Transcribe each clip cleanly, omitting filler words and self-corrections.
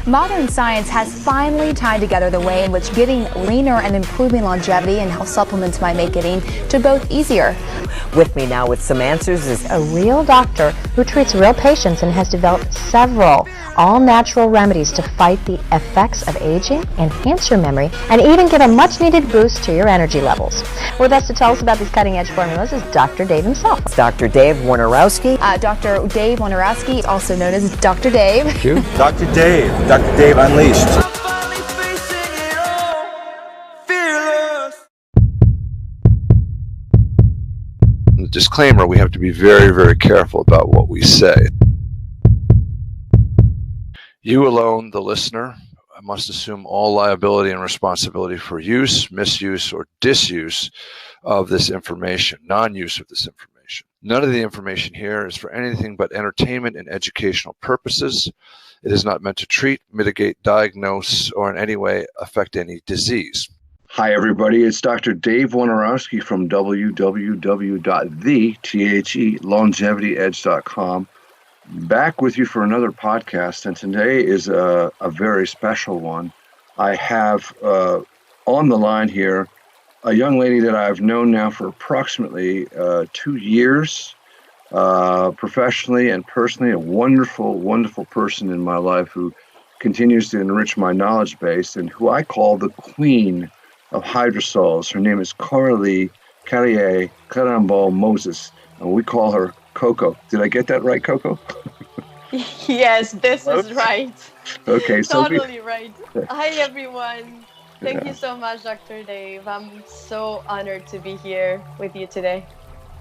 Modern science has finally tied together the way in which getting leaner and improving longevity and how supplements might make getting to both easier. With me now with some answers is a real doctor who treats real patients and has developed several all-natural remedies to fight the effects of aging, enhance your memory, and even give a much-needed boost to your energy levels. With us to tell us about these cutting-edge formulas is Dr. Dave himself. It's Dr. Dave Wojnarowski. Dr. Dave Wojnarowski, also known as Dr. Dave. Thank you. Dr. Dave Unleashed. The disclaimer, we have to be very, very careful about what we say. You alone, the listener, must assume all liability and responsibility for use, misuse, or disuse of this information, non-use of this information. None of the information here is for anything but entertainment and educational purposes. It is not meant to treat, mitigate, diagnose, or in any way affect any disease. Hi, everybody. It's Dr. Dave Wojnarowski from www.longevityedge.com. Back with you for another podcast, and today is a very special one. I have on the line here a young lady that I've known now for approximately 2 years, professionally and personally, a wonderful, wonderful person in my life who continues to enrich my knowledge base and who I call the queen of hydrosols. Her name is Coralie Carrier Moses, and we call her Coco. Did I get that right, Coco? Yes, this is right. Okay, so totally right. Hi, everyone. Thank you so much, Dr. Dave. I'm so honored to be here with you today.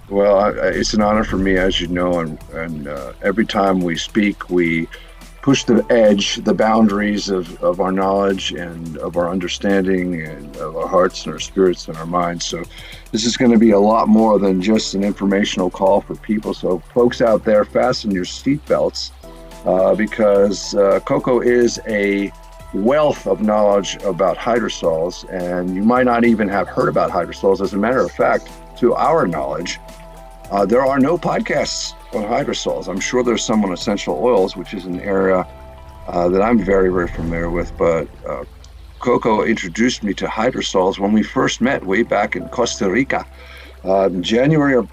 Well, it's an honor for me, as you know, and every time we speak, we push the edge, the boundaries of our knowledge and of our understanding and of our hearts and our spirits and our minds. So this is going to be a lot more than just an informational call for people. So folks out there, fasten your seatbelts because Coco is a wealth of knowledge about hydrosols, and you might not even have heard about hydrosols. As a matter of fact, to our knowledge, there are no podcasts on hydrosols. I'm sure there's some on essential oils, which is an area that I'm very, very familiar with. But Coco introduced me to hydrosols when we first met way back in Costa Rica, January of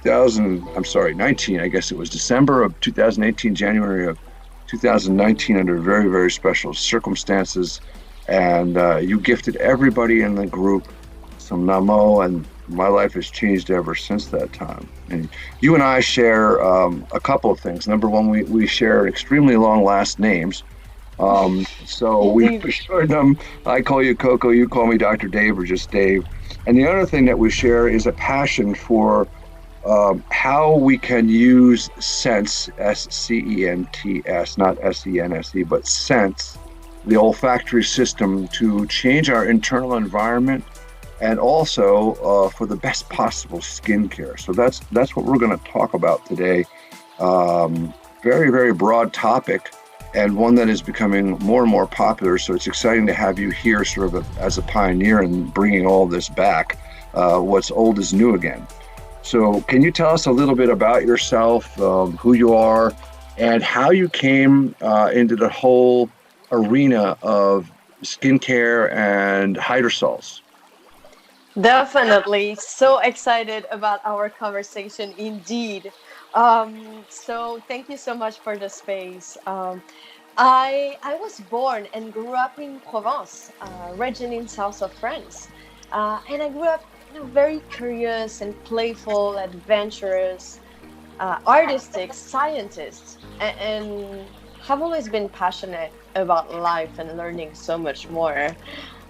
19, I guess it was December of 2018, January of 2019, under very, very special circumstances. And you gifted everybody in the group some Namo, and my life has changed ever since that time. And you and I share a couple of things. Number one, we share extremely long last names. So we shared them. I call you Coco, you call me Dr. Dave or just Dave. And the other thing that we share is a passion for how we can use sense, S-C-E-N-T-S, not S-E-N-S-E, but sense, the olfactory system, to change our internal environment and also for the best possible skincare. So that's what we're going to talk about today. Very, very broad topic, and one that is becoming more and more popular. So it's exciting to have you here sort of as a pioneer in bringing all this back. What's old is new again. So can you tell us a little bit about yourself, who you are, and how you came into the whole arena of skincare and hydrosols? Definitely. So excited about our conversation indeed. So thank you so much for the space. I was born and grew up in Provence, region in south of France. And I grew up very curious and playful, adventurous, artistic, scientist, and have always been passionate about life and learning so much more.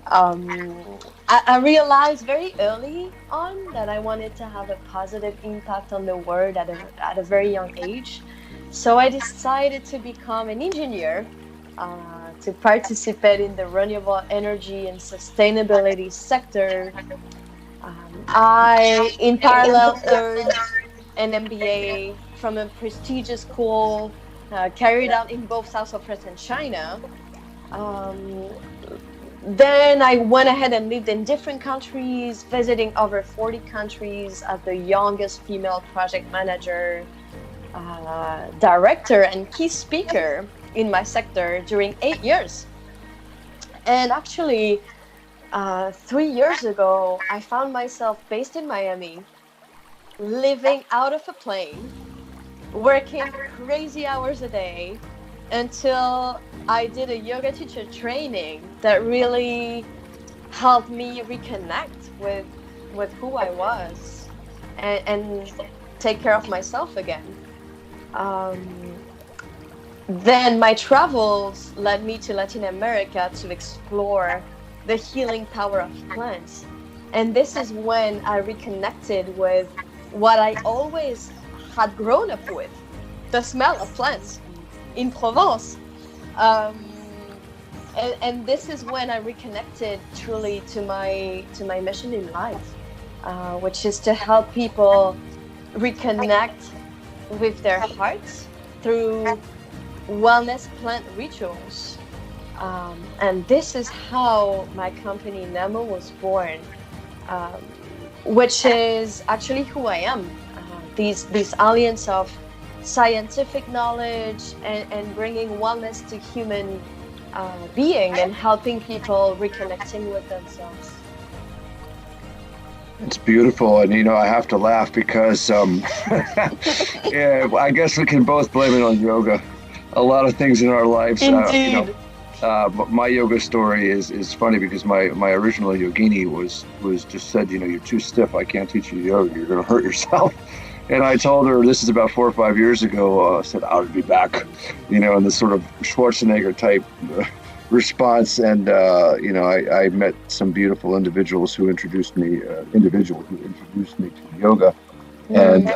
I realized very early on that I wanted to have a positive impact on the world at a very young age. So I decided to become an engineer, to participate in the renewable energy and sustainability sector. I, in parallel, earned an MBA from a prestigious school carried out in both South of France and China. Then I went ahead and lived in different countries, visiting over 40 countries as the youngest female project manager, director, and key speaker in my sector during 8 years. And actually, 3 years ago, I found myself based in Miami, living out of a plane, working crazy hours a day until I did a yoga teacher training that really helped me reconnect with who I was and take care of myself again. Um, then my travels led me to Latin America to explore the healing power of plants. And this is when I reconnected with what I always had grown up with, the smell of plants in Provence. Um, and this is when I reconnected truly to my mission in life, which is to help people reconnect with their hearts through wellness plant rituals. And this is how my company Nemo was born, um, which is actually who I am. These alliance of scientific knowledge and bringing wellness to human being and helping people reconnecting with themselves. It's beautiful, and I have to laugh because yeah, I guess we can both blame it on yoga. A lot of things in our lives. Indeed. My yoga story is funny because my original yogini was just said, you're too stiff. I can't teach you yoga. You're going to hurt yourself. And I told her, this is about 4 or 5 years ago, I said, I'll be back, in this sort of Schwarzenegger type response. And, I met some beautiful individuals who introduced me to yoga. And,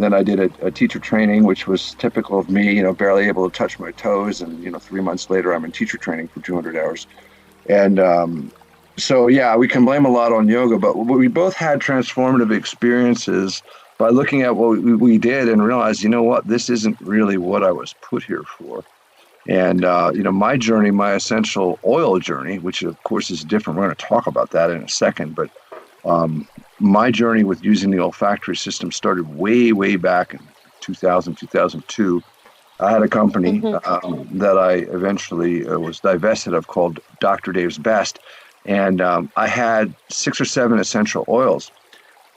then I did a teacher training, which was typical of me, barely able to touch my toes. And, 3 months later, I'm in teacher training for 200 hours. And so, yeah, we can blame a lot on yoga, but we both had transformative experiences by looking at what we did and realized, what, this isn't really what I was put here for. And, my journey, my essential oil journey, which of course is different. We're going to talk about that in a second, but my journey with using the olfactory system started way, way back in 2000, 2002. I had a company that I eventually was divested of called Dr. Dave's Best. And I had 6 or 7 essential oils.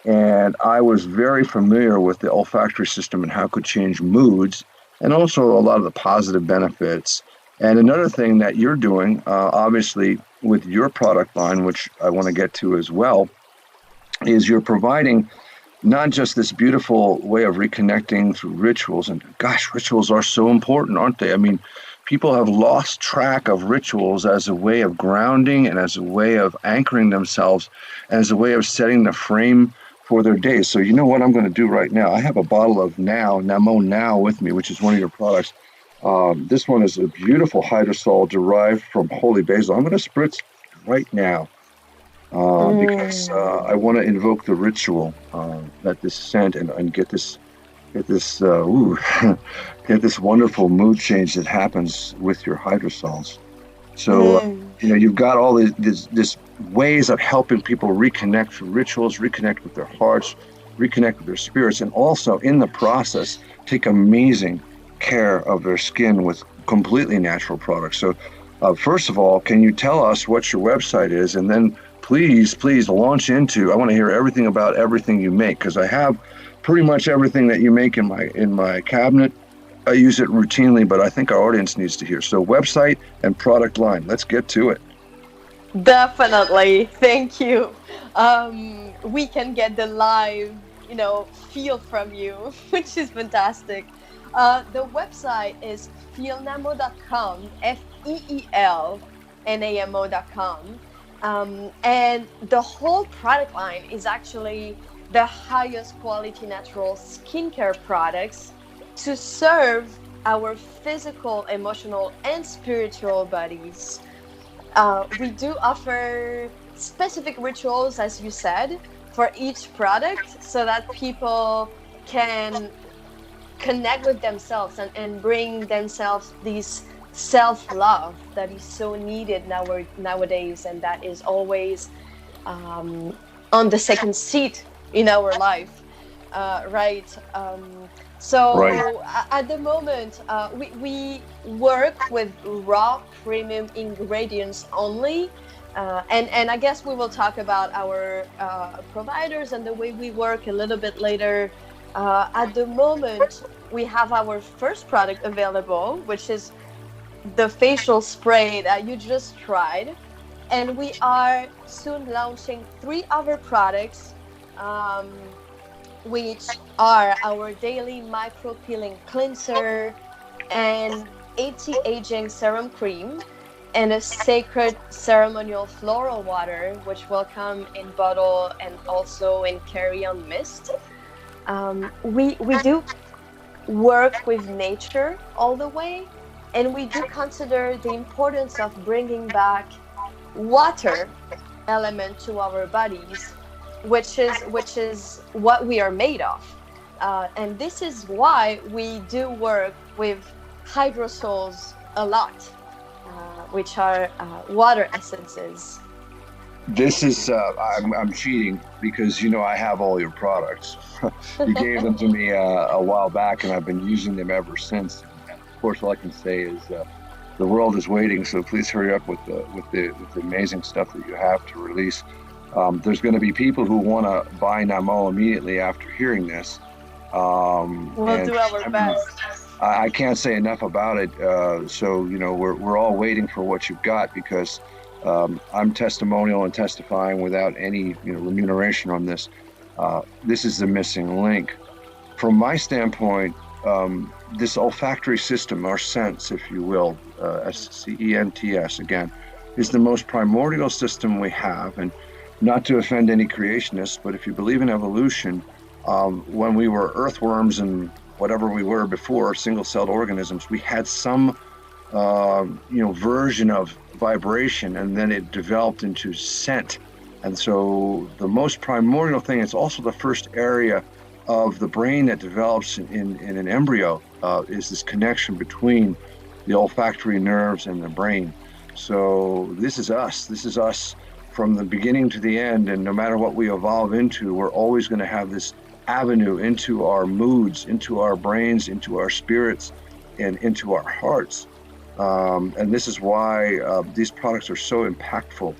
And I was very familiar with the olfactory system and how it could change moods and also a lot of the positive benefits. And another thing that you're doing, obviously, with your product line, which I want to get to as well, is you're providing not just this beautiful way of reconnecting through rituals. And gosh, rituals are so important, aren't they? I mean, people have lost track of rituals as a way of grounding and as a way of anchoring themselves, and as a way of setting the frame for their day. So you know what I'm going to do right now? I have a bottle of Namo Now with me, which is one of your products. This one is a beautiful hydrosol derived from holy basil. I'm going to spritz right now because I want to invoke the ritual that this scent and get this get this wonderful mood change that happens with your hydrosols. So you've got all this ways of helping people reconnect through rituals, reconnect with their hearts, reconnect with their spirits, and also in the process take amazing care of their skin with completely natural products. So first of all, can you tell us what your website is, and then please launch into, I want to hear everything about everything you make, because I have pretty much everything that you make in my cabinet. I use it routinely, but I think our audience needs to hear. So website and product line, let's get to it. Definitely. Thank you. We can get the live, feel from you, which is fantastic. The website is feelnamo.com, FEELNAMO.com. And the whole product line is actually the highest quality natural skincare products to serve our physical, emotional, and spiritual bodies. We do offer specific rituals, as you said, for each product so that people can connect with themselves and bring themselves this self-love that is so needed nowadays, and that is always on the second seat in our life. right? Right. At the moment, we work with raw premium ingredients only. And I guess we will talk about our providers and the way we work a little bit later. At the moment, we have our first product available, which is the facial spray that you just tried. And we are soon launching 3 other products, um, which are our daily micro peeling cleanser and anti-aging serum cream and a sacred ceremonial floral water, which will come in bottle and also in carry-on mist. We do work with nature all the way, and we do consider the importance of bringing back water element to our bodies, which is what we are made of. And this is why we do work with hydrosols a lot, which are water essences. This is I'm cheating because I have all your products. You gave them to me a while back, and I've been using them ever since. And of course, all I can say is the world is waiting. So please hurry up with the amazing stuff that you have to release. There's going to be people who want to buy Namo immediately after hearing this. We'll do our best. I can't say enough about it. So we're all waiting for what you've got, because I'm testimonial and testifying without any remuneration on this. This is the missing link. From my standpoint, this olfactory system, our sense, if you will, SCENTS again, is the most primordial system we have. And not to offend any creationists, but if you believe in evolution, when we were earthworms and whatever we were before, single-celled organisms, we had some version of vibration, and then it developed into scent. And so the most primordial thing, it's also the first area of the brain that develops in an embryo, is this connection between the olfactory nerves and the brain. So this is us from the beginning to the end. And no matter what we evolve into, we're always going to have this avenue into our moods, into our brains, into our spirits, and into our hearts. And this is why these products are so impactful.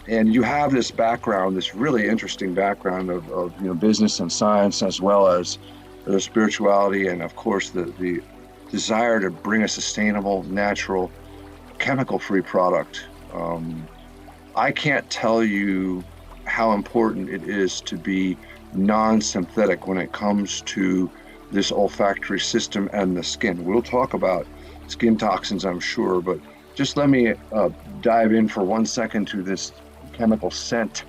And you have this background, this really interesting background of business and science, as well as the spirituality, and of course the desire to bring a sustainable, natural, chemical-free product. I can't tell you how important it is to be non-synthetic when it comes to this olfactory system and the skin. We'll talk about skin toxins, I'm sure, but just let me dive in for 1 second to this chemical scent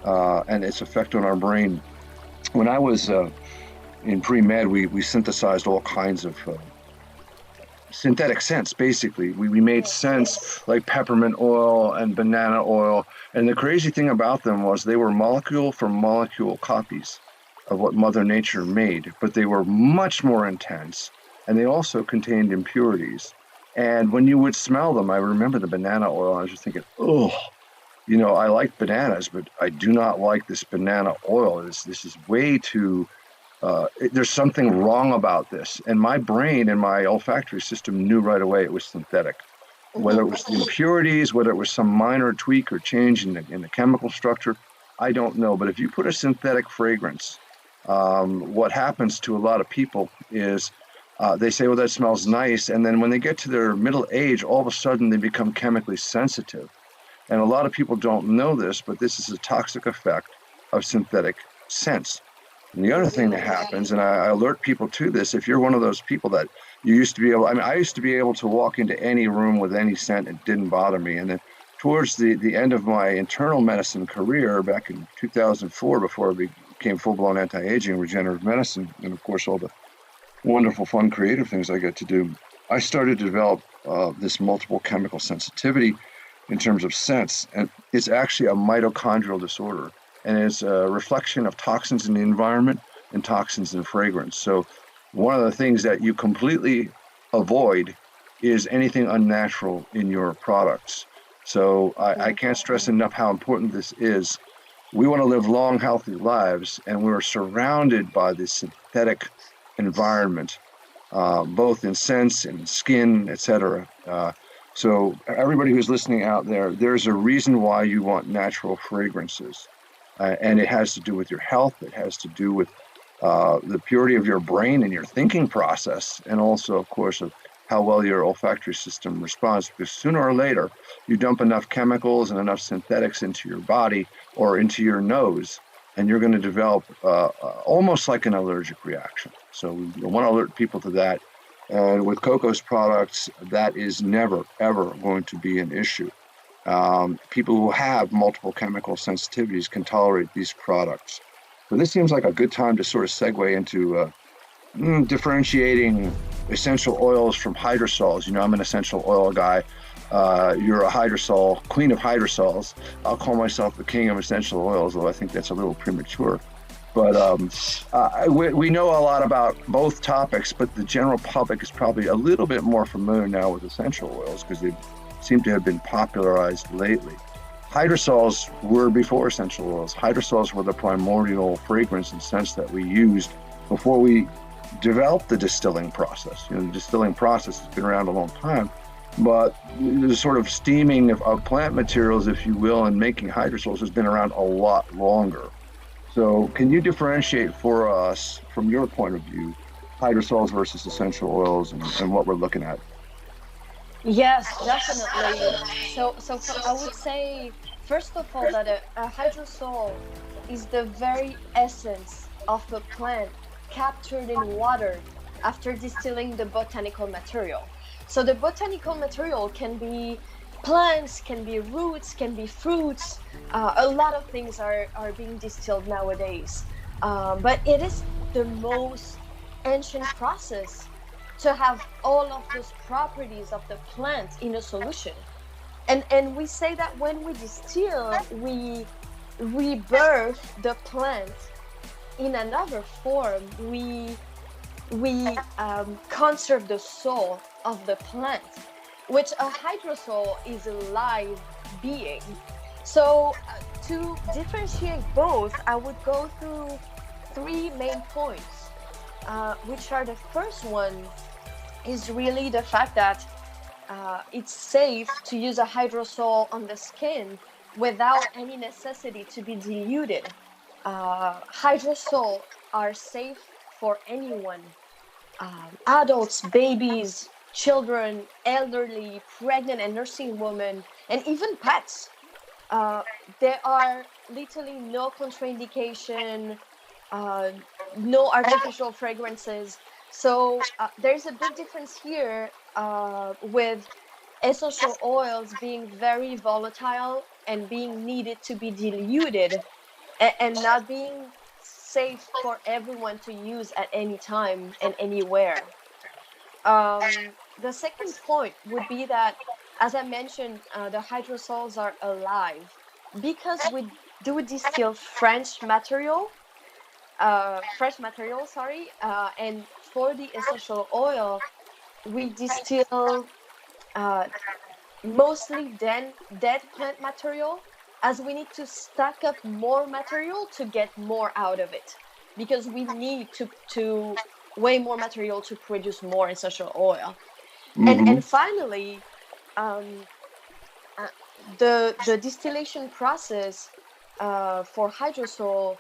and its effect on our brain. When I was in pre-med, we synthesized all kinds of synthetic scents. Basically, we made scents like peppermint oil and banana oil, and the crazy thing about them was they were molecule for molecule copies of what Mother Nature made, but they were much more intense, and they also contained impurities. And when you would smell them, I remember the banana oil, I was just thinking, oh, I like bananas, but I do not like this banana oil. This is way too there's something wrong about this. And my brain and my olfactory system knew right away it was synthetic. Whether it was the impurities, whether it was some minor tweak or change in the chemical structure, I don't know. But if you put a synthetic fragrance, what happens to a lot of people is they say, well, that smells nice. And then when they get to their middle age, all of a sudden they become chemically sensitive. And a lot of people don't know this, but this is a toxic effect of synthetic scents. And the other thing that happens, and I alert people to this, if you're one of those people that you used to be able, I used to be able to walk into any room with any scent, it didn't bother me. And then towards the end of my internal medicine career back in 2004, before I became full-blown anti-aging, regenerative medicine, and of course all the wonderful, fun, creative things I get to do, I started to develop this multiple chemical sensitivity in terms of scents. And it's actually a mitochondrial disorder. And it's a reflection of toxins in the environment and toxins in fragrance. So one of the things that you completely avoid is anything unnatural in your products. So I can't stress enough how important this is. we want to live long, healthy lives, and we're surrounded by this synthetic environment, both in scents and skin, etc. So everybody who's listening out there, there's a reason why you want natural fragrances. And it has to do with your health. It has to do with the purity of your brain and your thinking process, and also, of course, of how well your olfactory system responds. Because sooner or later, you dump enough chemicals and enough synthetics into your body or into your nose, and you're going to develop almost like an allergic reaction. So we want to alert people to that. And with Coco's products, that is never, ever going to be an issue. People who have multiple chemical sensitivities can tolerate these products. So this seems like a good time to sort of segue into differentiating essential oils from hydrosols. You know, I'm an essential oil guy. You're a hydrosol, queen of hydrosols. I'll call myself the king of essential oils, though I think that's a little premature. But we know a lot about both topics, but the general public is probably a little bit more familiar now with essential oils because they seem to have been popularized lately. Hydrosols were before essential oils. Hydrosols were the primordial fragrance and scents that we used before we developed the distilling process. You know, the distilling process has been around a long time, but the sort of steaming of plant materials, if you will, and making hydrosols has been around a lot longer. So can you differentiate for us, from your point of view, hydrosols versus essential oils and what we're looking at? Yes, definitely. I would say, first of all, that a hydrosol is the very essence of a plant captured in water after distilling the botanical material. So the botanical material can be plants, can be roots, can be fruits. A lot of things are being distilled nowadays. But it is the most ancient process to have all of those properties of the plant in a solution. And we say that when we distill, we rebirth the plant in another form. We conserve the soul of the plant, which a hydrosol is a live being. So to differentiate both, I would go through three main points, which are: the first one is really the fact that it's safe to use a hydrosol on the skin without any necessity to be diluted. Hydrosol are safe for anyone, adults, babies, children, elderly, pregnant and nursing women, and even pets. Uh, there are literally no contraindication, uh, no artificial fragrances. So there's a big difference here with essential oils being very volatile and being needed to be diluted, and not being safe for everyone to use at any time and anywhere. The second point would be that, as I mentioned, the hydrosols are alive because we do distill fresh material, sorry, and for the essential oil, we distill uh, mostly dead plant material, as we need to stack up more material to get more out of it, because we need to way more material to produce more essential oil. And finally, um, uh, the distillation process for hydrosol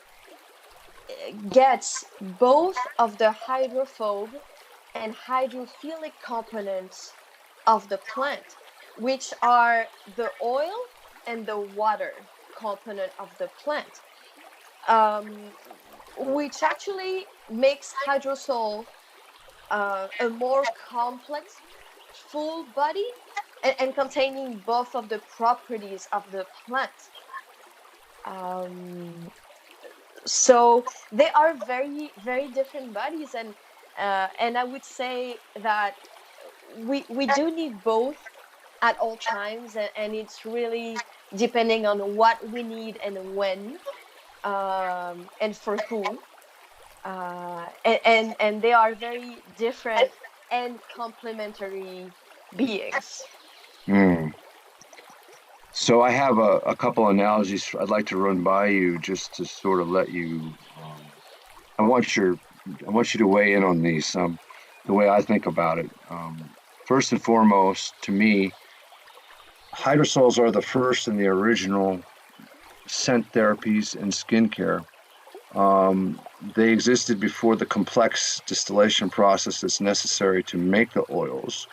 gets both of the hydrophobe and hydrophilic components of the plant, which are the oil and the water component of the plant, um, which actually makes hydrosol a more complex, full body, and containing both of the properties of the plant. Um, so they are very, very different bodies, and I would say that we do need both at all times, and it's really depending on what we need and when, and for who, and they are very different and complementary beings. Mm. So I have a couple analogies I'd like to run by you just to sort of let you. I want your I want you to weigh in on these. The way I think about it. First and foremost, to me, hydrosols are the first and the original scent therapies in skincare. They existed before the complex distillation process that's necessary to make the oils.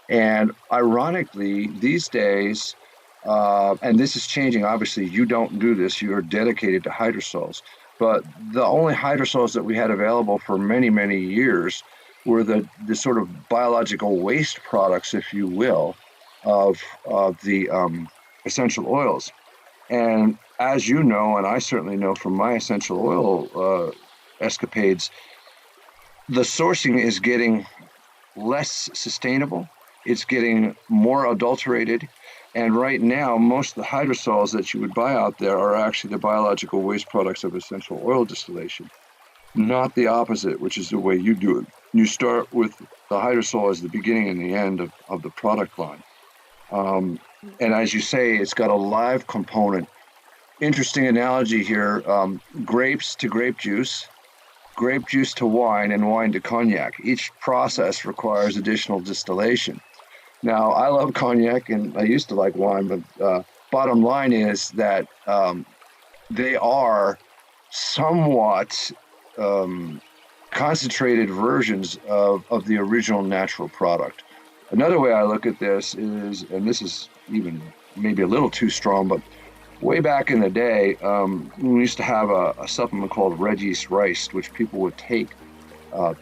And ironically, these days, and this is changing, obviously, you don't do this, you are dedicated to hydrosols. But the only hydrosols that we had available for many, many years were the sort of biological waste products, if you will, of the essential oils. And as you know, and I certainly know from my essential oil escapades, the sourcing is getting less sustainable. It's getting more adulterated. And right now, most of the hydrosols that you would buy out there are actually the biological waste products of essential oil distillation, not the opposite, which is the way you do it. You start with the hydrosol as the beginning and the end of the product line. And as you say, it's got a live component. Interesting analogy here, grapes to grape juice to wine, and wine to cognac. Each process requires additional distillation. Now, I love cognac, and I used to like wine, but bottom line is that they are somewhat concentrated versions of the original natural product. Another way I look at this is, and this is even maybe a little too strong, but way back in the day, we used to have a supplement called red yeast rice, which people would take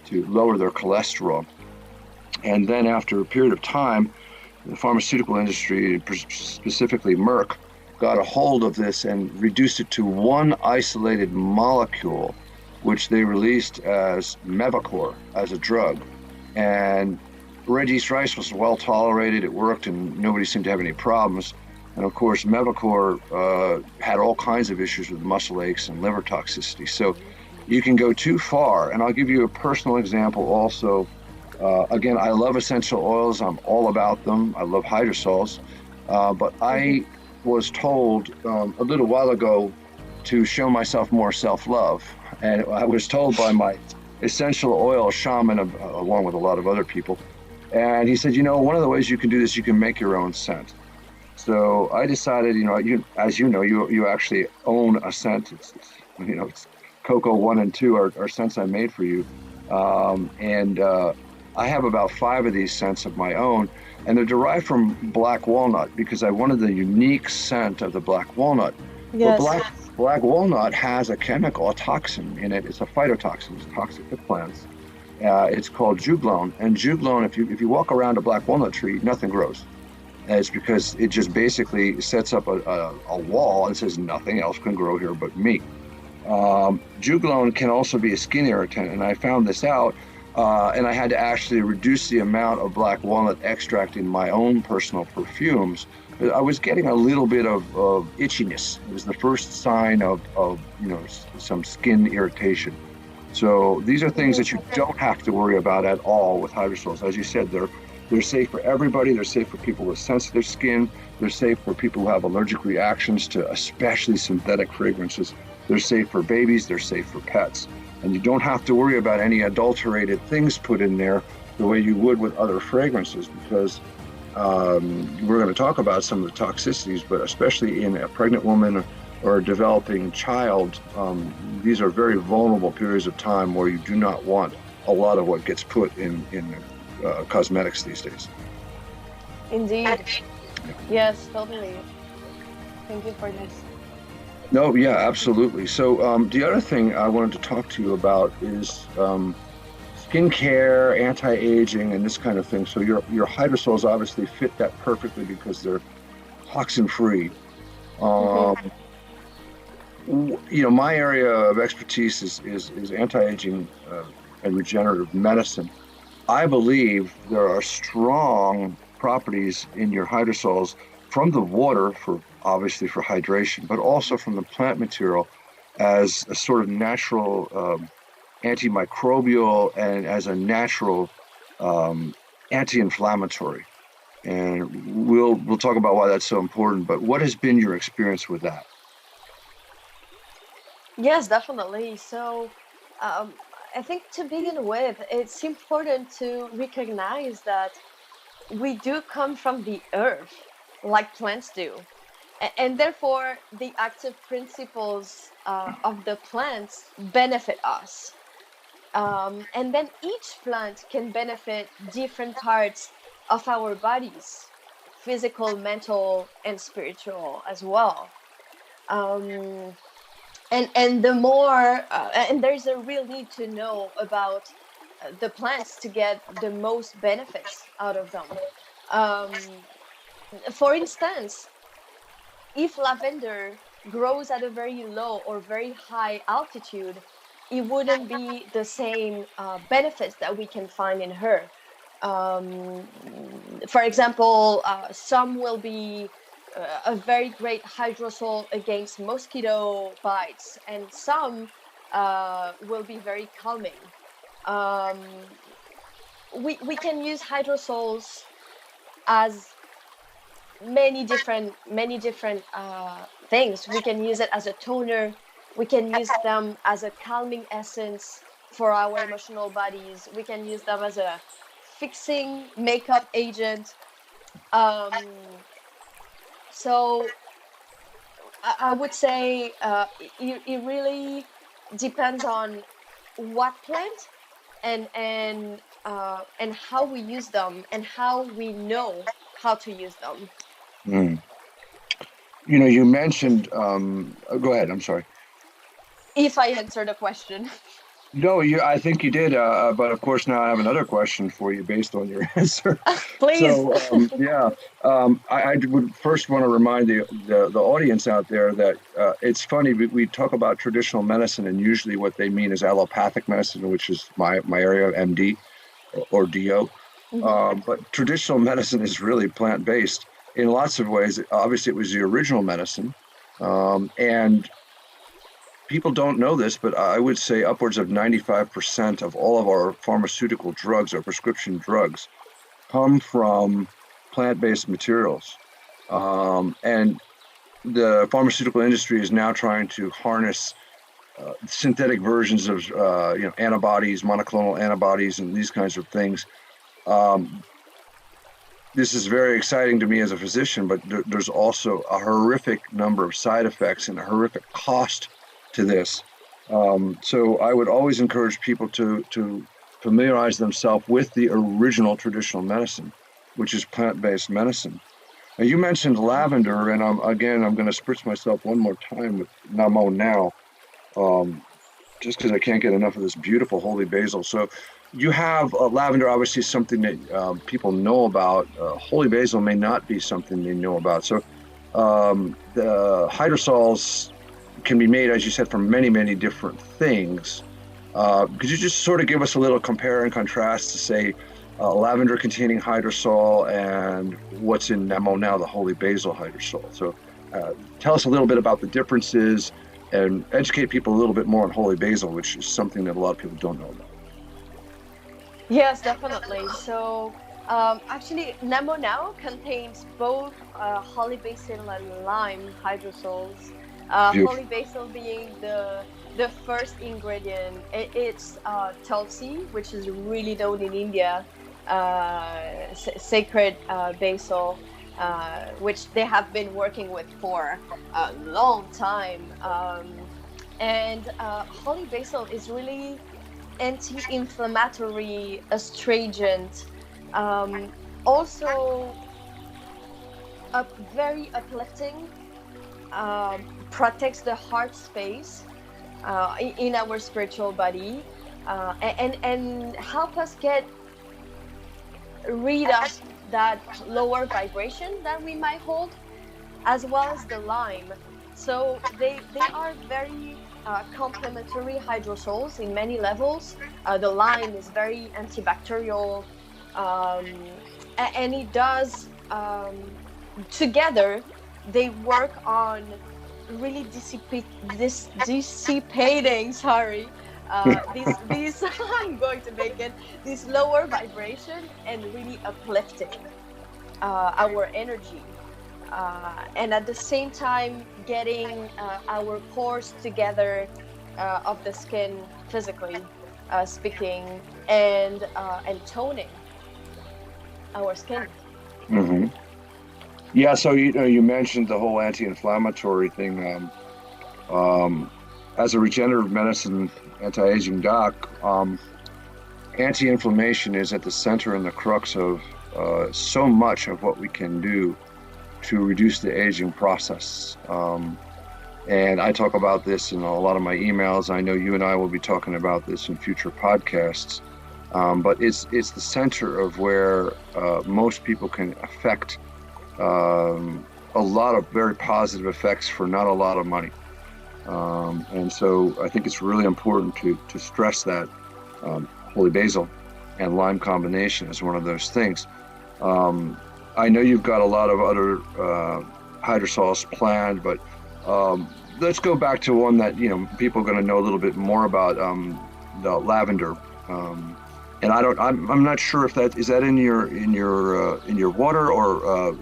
to lower their cholesterol. And then after a period of time, the pharmaceutical industry, specifically Merck, got a hold of this and reduced it to one isolated molecule, which they released as Mevacor, as a drug. And red yeast rice was well tolerated, it worked, and nobody seemed to have any problems. And of course, Mevacor had all kinds of issues with muscle aches and liver toxicity. So you can go too far. And I'll give you a personal example also. Again, I love essential oils. I'm all about them. I love hydrosols. But I was told a little while ago to show myself more self-love. And I was told by my essential oil shaman, along with a lot of other people. And he said, one of the ways you can do this, you can make your own scent. So I decided, as you know, you actually own a scent. It's Cocoa 1 and 2 are scents I made for you. And I have about 5 of these scents of my own, and they're derived from black walnut because I wanted the unique scent of the black walnut. Yes. Well, black walnut has a chemical, a toxin in it. It's a phytotoxin. It's toxic to plants. It's called juglone. And juglone, if you walk around a black walnut tree, nothing grows. And it's because it just basically sets up a wall and says nothing else can grow here but me. Juglone can also be a skin irritant, and I found this out, and I had to actually reduce the amount of black walnut extract in my own personal perfumes. I was getting a little bit of itchiness. It was the first sign of some skin irritation. So these are things that you don't have to worry about at all with hydrosols. As you said, they're safe for everybody. They're safe for people with sensitive skin. They're safe for people who have allergic reactions to especially synthetic fragrances. They're safe for babies. They're safe for pets. And you don't have to worry about any adulterated things put in there the way you would with other fragrances, because we're going to talk about some of the toxicities, but especially in a pregnant woman or a developing child, these are very vulnerable periods of time where you do not want a lot of what gets put in cosmetics these days. Indeed. Yeah. Yes, totally. Thank you for this. No, yeah, absolutely. So the other thing I wanted to talk to you about is skincare, anti-aging, and this kind of thing. So your hydrosols obviously fit that perfectly because they're toxin-free. My area of expertise is anti-aging and regenerative medicine. I believe there are strong properties in your hydrosols from the water, obviously for hydration, but also from the plant material as a sort of natural antimicrobial and as a natural anti-inflammatory. And we'll talk about why that's so important. But what has been your experience with that? Yes, definitely. So, um, I think to begin with, it's important to recognize that we do come from the earth, like plants do. And therefore, the active principles of the plants benefit us. And then each plant can benefit different parts of our bodies, physical, mental, and spiritual as well. Um, and the more and there's a real need to know about the plants to get the most benefits out of them. um, for instance, if lavender grows at a very low or very high altitude, it wouldn't be the same benefits that we can find in her. Um, for example, some will be a very great hydrosol against mosquito bites, and some will be very calming. Um, we can use hydrosols as many different things. We can use it as a toner. We can use them as a calming essence for our emotional bodies. We can use them as a fixing makeup agent. Um, so I would say it really depends on what plant and how we use them and how we know how to use them. Mm. You know, you mentioned. Go ahead. I'm sorry. If I answer the question. No, I think you did. But of course, now I have another question for you based on your answer. Please. So, yeah, I would first want to remind the audience out there that it's funny. We talk about traditional medicine, and usually what they mean is allopathic medicine, which is my area, MD or DO. Mhm. But traditional medicine is really plant-based in lots of ways. Obviously, it was the original medicine, and people don't know this, but I would say upwards of 95% of all of our pharmaceutical drugs, our prescription drugs, come from plant-based materials. And the pharmaceutical industry is now trying to harness synthetic versions of antibodies, monoclonal antibodies, and these kinds of things. Um, this is very exciting to me as a physician, but there's also a horrific number of side effects and a horrific cost to this. So I would always encourage people to familiarize themselves with the original traditional medicine, which is plant-based medicine. Now, you mentioned lavender, and I'm going to spritz myself one more time with Namo now, just because I can't get enough of this beautiful holy basil. So you have lavender, obviously something that people know about. Holy basil may not be something they know about. So the hydrosols can be made, as you said, from many different things. Could you just sort of give us a little compare and contrast to say lavender containing hydrosol and what's in Nemo now, the holy basil hydrosol? So tell us a little bit about the differences and educate people a little bit more on holy basil, which is something that a lot of people don't know about. Yes, definitely. So, actually, Nemo now contains both holy basil and lime hydrosols. Holy Beautiful. basil being the first ingredient. It's tulsi, which is really known in India, sacred basil, which they have been working with for a long time. And holy basil is really anti-inflammatory, astringent, also very uplifting, protects the heart space in our spiritual body, and help us get rid of that lower vibration that we might hold, as well as the lime. So they are very complementary hydrosols in many levels. The lime is very antibacterial, and it does together. They work on really dissipating. Sorry, this I'm going to make it this lower vibration and really uplifting. our energy, and at the same time getting our pores together of the skin physically speaking, and toning our skin. Hmm. Yeah, so you mentioned the whole anti-inflammatory thing. As a regenerative medicine anti-aging doc, anti-inflammation is at the center and the crux of so much of what we can do to reduce the aging process. And I talk about this in a lot of my emails. I know you and I will be talking about this in future podcasts. But it's the center of where most people can affect a lot of very positive effects for not a lot of money. And so I think it's really important to stress that holy basil and lime combination is one of those things. I know you've got a lot of other hydrosols planned, but let's go back to one that people are going to know a little bit more about, the lavender. And I'm not sure if that is that in your water, or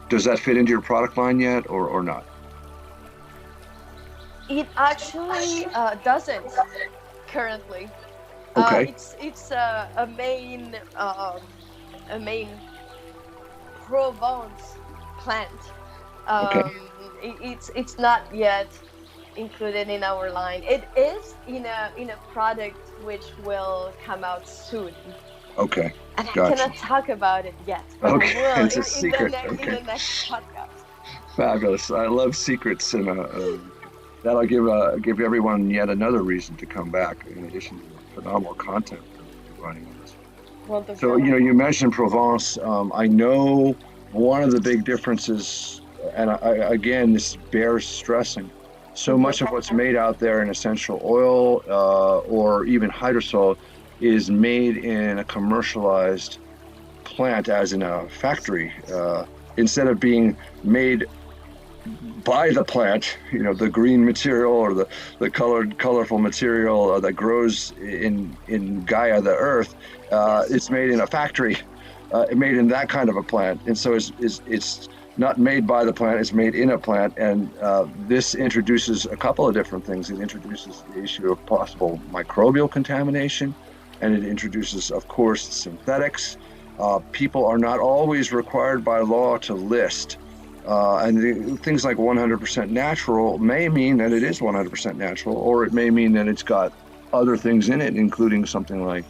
does that fit into your product line yet, or not? It actually doesn't currently. Okay. It's a main Provence plant. Okay. It's not yet included in our line. It is in a product which will come out soon, Okay. and I Gotcha. cannot talk about it yet. But Okay. I will It's a secret. in Okay. the next podcast. Fabulous. I love secrets, and that'll give everyone yet another reason to come back, in addition to the phenomenal content you're providing on this. So, Wonderful. you mentioned Provence. I know one of the big differences, and again, this bears stressing. So Mhm. much of what's made out there in essential oil, or even hydrosol, is made in a commercialized plant, as in a factory, instead of being made by the plant, the green material, or the colorful material that grows in Gaia, the earth. Yes. It's made in a factory, made in that kind of a plant, and so it's not made by the plant, it's made in a plant. And this introduces a couple of different things. It introduces the issue of possible microbial contamination, and it introduces, of course, synthetics. People are not always required by law to list, and things like 100% natural may mean that it is 100% natural, or it may mean that it's got other things in it, including something like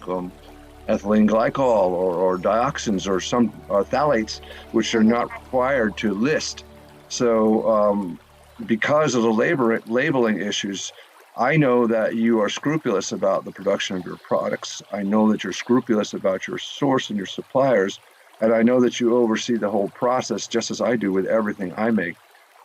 ethylene glycol, or dioxins, or some phthalates, which are Mhm. not required to list. So, because of the labeling issues, I know that you are scrupulous about the production of your products. I know that you're scrupulous about your source and your suppliers. And I know that you oversee the whole process, just as I do with everything I make.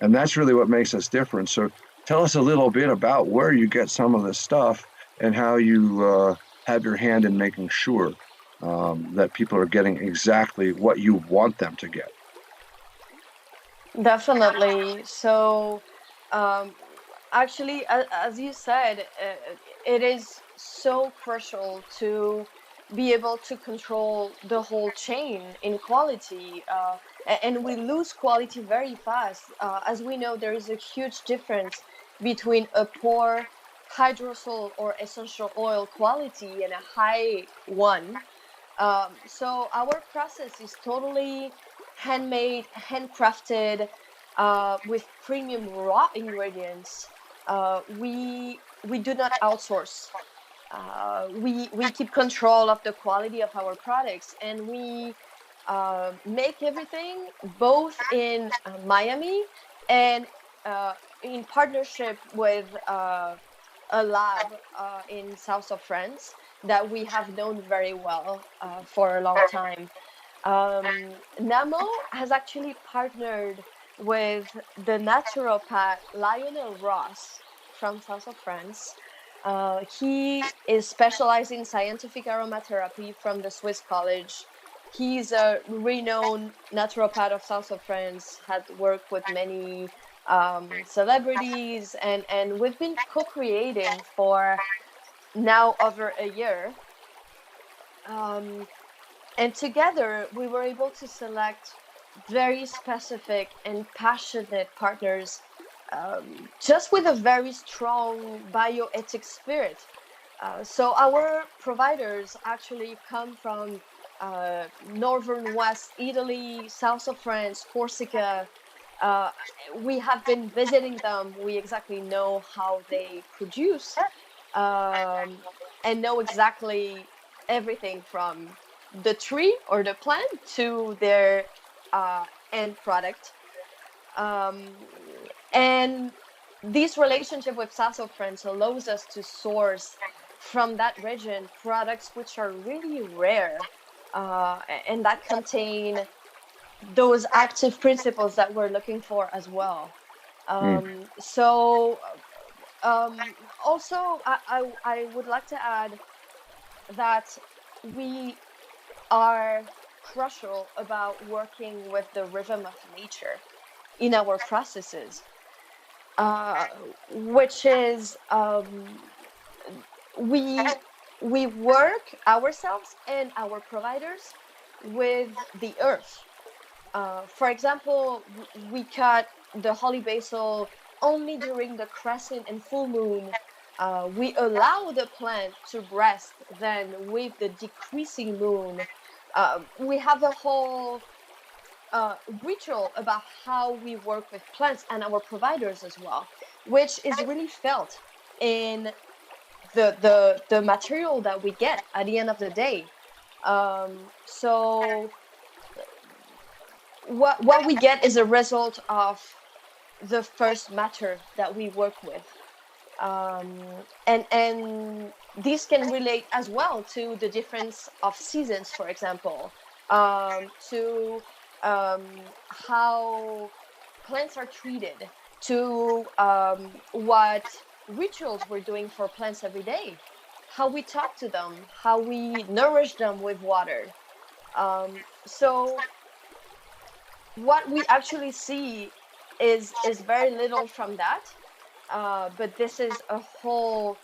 And that's really what makes us different. So tell us a little bit about where you get some of this stuff, and how you have your hand in making sure that people are getting exactly what you want them to get. Definitely. So, um, actually, as you said, it is so crucial to be able to control the whole chain in quality, and we lose quality very fast. As we know, there is a huge difference between a poor hydrosol or essential oil quality and a high one. So our process is totally handmade, handcrafted, with premium raw ingredients. We do not outsource. We keep control of the quality of our products, and we make everything both in Miami, and in partnership with a lab in south of France that we have known very well for a long time. Namo has actually partnered with the naturopath Lionel Ross from south of France. He is specialized in scientific aromatherapy from the Swiss College. He's a renowned naturopath of south of France, had worked with many celebrities, and we've been co-creating for now over a year. Um, And together, we were able to select very specific and passionate partners, just with a very strong bioethics spirit. So our providers actually come from northern West Italy, south of France, Corsica. Uh, we have been visiting them. We exactly know how they produce, um, and know exactly everything from the tree or the plant to their uh, end product. Um, and this relationship with South of France allows us to source from that region products which are really rare, and that contain those active principles that we're looking for as well. Mm. So also, I would like to add that we are crucial about working with the rhythm of nature in our processes, uh, which is we we work ourselves and our providers with the earth. For example, we cut the holy basil only during the crescent and full moon. We allow the plant to rest. Then, with the decreasing moon, we have a whole ritual about how we work with plants and our providers as well, which is really felt in the material that we get at the end of the day. So what we get is a result of the first matter that we work with, and this can relate as well to the difference of seasons, for example, to how plants are treated, to what rituals we're doing for plants every day, how we talk to them, how we nourish them with water. So what we actually see is very little from that, but this is a whole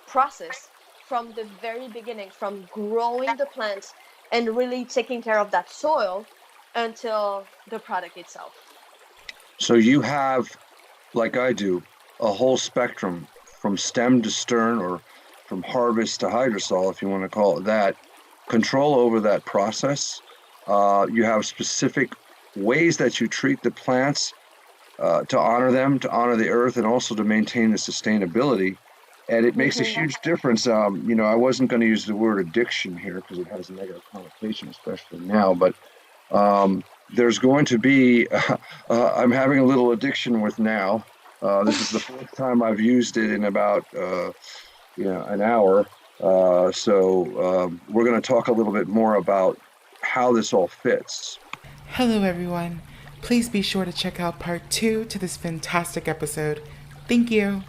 process from the very beginning, from growing the plants and really taking care of that soil until the product itself. So you have, like I do, a whole spectrum from stem to stern, or from harvest to hydrosol, if you want to call it that, control over that process. You have specific ways that you treat the plants to honor them, to honor the earth, and also to maintain the sustainability. And it makes a huge difference. I wasn't going to use the word addiction here because it has a negative connotation, especially now, but there's going to be, I'm having a little addiction with now. This is the fourth time I've used it in about an hour. So we're going to talk a little bit more about how this all fits. Hello, everyone. Please be sure to check out part 2 to this fantastic episode. Thank you.